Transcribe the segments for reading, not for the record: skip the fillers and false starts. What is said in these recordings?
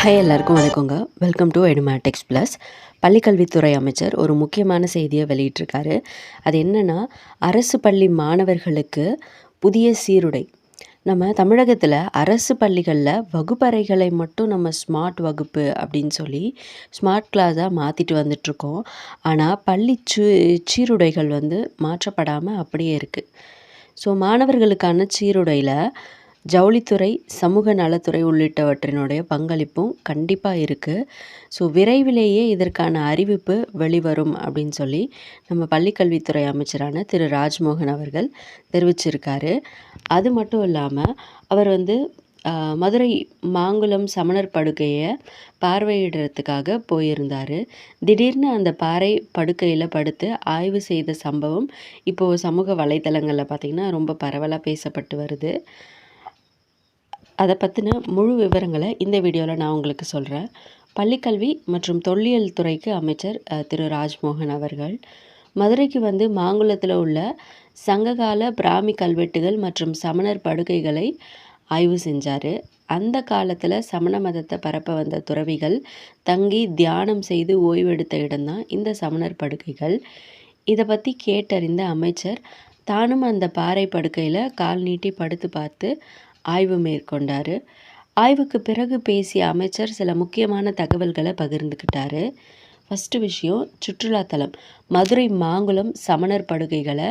Hi எல்லாருக்கும் வணக்கங்க. Welcome to Edumatics plus. பள்ளிக்கல்வித்துறை அமைச்சர் ஒரு முக்கியமான செய்தியை வெளியிட்டிருக்காரு. அது என்னன்னா, அரசு பள்ளி மாணவர்களுக்கு புதிய சீருடை. நம்ம தமிழகத்தில் அரசு பள்ளிகளில் வகுப்பறைகளை மட்டும் நம்ம ஸ்மார்ட் வகுப்பு அப்படின்னு சொல்லி ஸ்மார்ட் கிளாஸாக மாற்றிட்டு வந்துட்ருக்கோம். ஆனால் பள்ளி சீருடைகள் மாற்றப்படாமல் அப்படியே இருக்குது. ஸோ மாணவர்களுக்கான சீருடையில் ஜவுளித்துறை, சமூக நலத்துறை உள்ளிட்டவற்றினுடைய பங்களிப்பும் கண்டிப்பாக இருக்குது. ஸோ விரைவிலேயே இதற்கான அறிவிப்பு வெளிவரும் அப்படின்னு சொல்லி நம்ம பள்ளிக்கல்வித்துறை அமைச்சரான திரு ராஜ்மோகன் அவர்கள் தெரிவிச்சிருக்காரு. அது மட்டும் இல்லாமல் அவர் மதுரை மாங்குளம் சமணர் படுக்கையை பார்வையிடுறதுக்காக போயிருந்தார். திடீர்னு அந்த பாறை படுக்கையில் படுத்து ஆய்வு செய்த சம்பவம் இப்போது சமூக வலைதளங்களில் பார்த்திங்கன்னா ரொம்ப பரவலாக பேசப்பட்டு வருது. அதை பற்றின முழு விவரங்களை இந்த வீடியோவில் நான் உங்களுக்கு சொல்கிறேன். பள்ளிக்கல்வி மற்றும் தொல்லியல் துறைக்கு அமைச்சர் திரு ராஜ்மோகன் அவர்கள் மதுரைக்கு மாங்குளத்தில் உள்ள சங்ககால பிராமி கல்வெட்டுகள் மற்றும் சமணர் படுகைகளை ஆய்வு செஞ்சார். அந்த காலத்தில் சமண மதத்தை பரப்ப வந்த துறவிகள் தங்கி தியானம் செய்து ஓய்வெடுத்த இடம்தான் இந்த சமணர் படுகைகள். இதை பற்றி கேட்டறிந்த அமைச்சர் தானும் அந்த பாறை படுக்கையில் கால் நீட்டி படுத்து பார்த்து ஆய்வு மேற்கொண்டார். ஆய்வுக்கு பிறகு பேசிய அமைச்சர் சில முக்கியமான தகவல்களை பகிர்ந்துக்கிட்டார். ஃபஸ்ட்டு விஷயம், சுற்றுலாத்தலம். மதுரை மாங்குளம் சமணர் படுகைகளை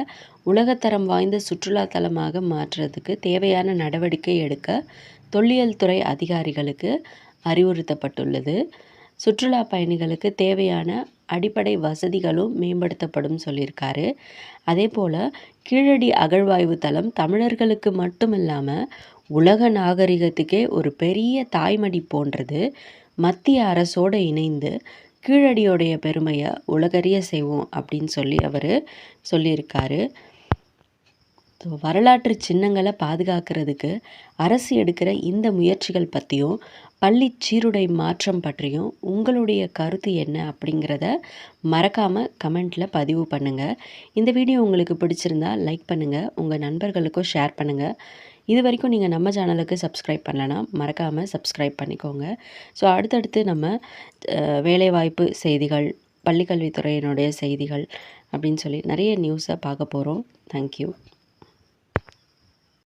உலகத்தரம் வாய்ந்த சுற்றுலாத்தலமாக மாற்றுறதுக்கு தேவையான நடவடிக்கை எடுக்க தொல்லியல் துறை அதிகாரிகளுக்கு அறிவுறுத்தப்பட்டுள்ளது. சுற்றுலா பயணிகளுக்கு தேவையான அடிப்படை வசதிகளும் மேம்படுத்தப்படும் சொல்லியிருக்காரு. அதே போல் கீழடி அகழ்வாய்வு தளம் தமிழர்களுக்கு மட்டும் இல்லாமல் உலக நாகரிகத்துக்கே ஒரு பெரிய தாய்மடி போன்றது. மத்திய அரசோடு இணைந்து கீழடியோடைய பெருமையை உலகறிய செய்வோம் அப்படின்னு சொல்லி அவர் சொல்லியிருக்காரு. வரலாற்று சின்னங்களை பாதுகாக்கிறதுக்கு அரசு எடுக்கிற இந்த முயற்சிகள் பற்றியும் பள்ளி சீருடை மாற்றம் பற்றியும் உங்களுடைய கருத்து என்ன அப்படிங்கிறத மறக்காமல் கமெண்ட்டில் பதிவு பண்ணுங்கள். இந்த வீடியோ உங்களுக்கு பிடிச்சிருந்தா லைக் பண்ணுங்கள், உங்கள் நண்பர்களுக்கும் ஷேர் பண்ணுங்கள். இது வரைக்கும் நீங்கள் நம்ம சேனலுக்கு சப்ஸ்கிரைப் பண்ணலைன்னா மறக்காமல் சப்ஸ்கிரைப் பண்ணிக்கோங்க. ஸோ அடுத்தடுத்து நம்ம வேலைவாய்ப்பு செய்திகள், பள்ளிக்கல்வித்துறையினுடைய செய்திகள் அப்படின்னு சொல்லி நிறைய நியூஸை பார்க்க போகிறோம். தேங்க்யூ.